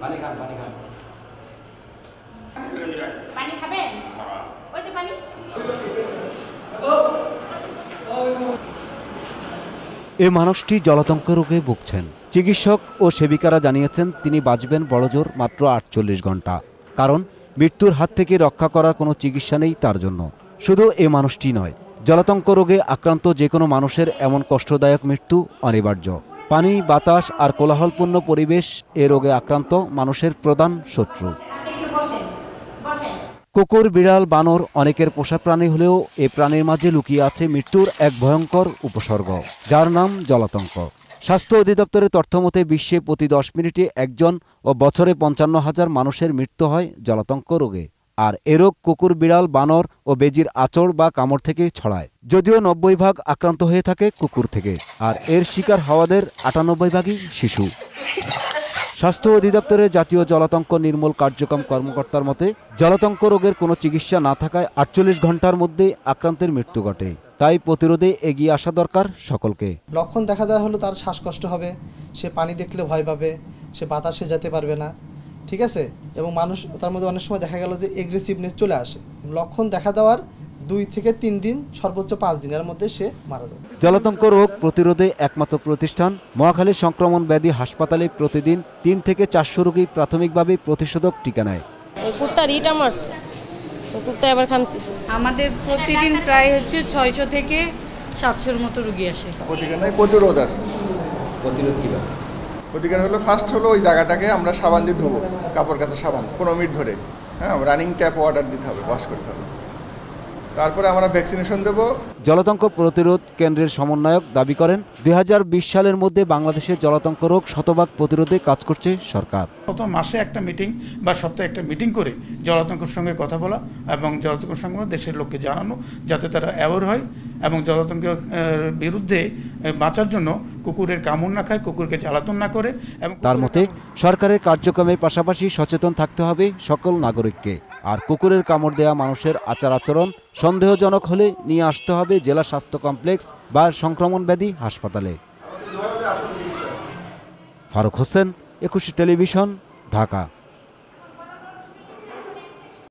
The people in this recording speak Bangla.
পানি খাবেন? ওই যে পানি। এই মানুষটি জলাতঙ্ক রোগে ভুগছেন। চিকিৎসক ও সেবিকারা জানিয়েছেন তিনি বাঁচবেন বড়জোর মাত্র ৪৮ ঘন্টা, কারণ মৃত্যুর হাত থেকে রক্ষা করার কোনো চিকিৎসা নেই তার জন্য। শুধু এই মানুষটি নয়, জলাতঙ্ক রোগে আক্রান্ত যে কোনো মানুষের এমন কষ্টদায়ক মৃত্যু অনিবার্য। পানি, বাতাস আর কোলাহলপূর্ণ পরিবেশ এ রোগে আক্রান্ত মানুষের প্রধান শত্রু। কুকুর, বিড়াল, বানর অনেকের পোষা প্রাণী হলেও এ প্রাণীর মাঝে লুকিয়ে আছে মৃত্যুর এক ভয়ঙ্কর উপসর্গ, যার নাম জলাতঙ্ক। স্বাস্থ্য অধিদপ্তরের তথ্যমতে বিশ্বে প্রতি 10 মিনিটে একজন ও বছরে ৫৫,০০০ মানুষের মৃত্যু হয় জলাতঙ্ক রোগে। আর এ রোগ কুকুর, বিড়াল, বানর ও বেজির আঁচড় বা কামড় থেকে ছড়ায়। যদিও ৯০% আক্রান্ত হয়ে থাকে কুকুর থেকে, আর এর শিকার হওয়াদের ৯৮% শিশু। স্বাস্থ্য অধিদপ্তরের জাতীয় জলাতঙ্ক নির্মূল কার্যক্রম কর্মকর্তার মতে, জলাতঙ্ক রোগের কোনো চিকিৎসা না থাকায় ৪৮ ঘন্টার মধ্যে আক্রান্তের মৃত্যু ঘটে। তাই প্রতিরোধে এগিয়ে আসা দরকার সকলকে। লক্ষণ দেখা দেওয়া হলো তার শ্বাসকষ্ট হবে, সে পানি দেখলে ভয় পাবে, সে বাতাসে যেতে পারবে না, ঠিক আছে? এবং মানুষ তার মধ্যে অনেক সময় দেখা গেল যে এগ্রেসিভনেস চলে আসে। লক্ষণ দেখা দেওয়ার 2 থেকে 3 দিন, সর্বোচ্চ 5 দিনের মধ্যে সে মারা যাবে। জলাতঙ্ক রোগ প্রতিরোধে একমাত্র প্রতিষ্ঠান মহাখালী সংক্রমণ ব্যাধি হাসপাতালে প্রতিদিন 3 থেকে 400 রোগী প্রাথমিকভাবে প্রতিষেধক টিকা নেয়। কুত্তার ইটা মারছে, কুত্তা এবার খামছে। আমাদের প্রতিদিন প্রায় 600 থেকে 700-র মতো রোগী আসে। প্রতিরোধ আছে। প্রতিরোধ কিভাবে? প্রতিকার হলো ফার্স্ট হলো ওই জায়গাটাকে আমরা সাবান দিয়ে ধোবো, কাপড় কাচা সাবান 15 মিনিট ধরে, হ্যাঁ, রানিং ট্যাপ ওয়াটার দিতে হবে, ওয়াশ করতে হবে। তারপরে আমরা ভ্যাকসিনেশন দেব। জলাতঙ্ক প্রতিরোধ কেন্দ্রের সমন্বয়ক দাবি করেন, ২০২০ সালের মধ্যে বাংলাদেশে জলাতঙ্ক রোগ শতভাগ প্রতিরোধে কাজ করছে সরকার। গত মাসে একটা মিটিং বা সপ্তাহে একটা মিটিং করে জলাতঙ্কের সঙ্গে কথা বলা এবং জলাতঙ্কের সঙ্গে দেশের লোককে জানানো, যাতে তারা অ্যাওয়ার হয় এবং জলাতঙ্কের বিরুদ্ধে বাঁচার জন্য কুকুরের কামড় না খায়, কুকুরকে জ্বালাতন না করে। এবং তার মতে সরকারের কার্যক্রমের পাশাপাশি সচেতন থাকতে হবে সকল নাগরিককে। আর কুকুরের কামড় দেওয়া মানুষের আচার আচরণ সন্দেহজনক হলে নিয়ে আসতে হবে জেলা স্বাস্থ্য কমপ্লেক্স বা সংক্রমণ ব্যাধি হাসপাতালে। ফারুক হোসেন, 21 টেলিভিশন, ঢাকা।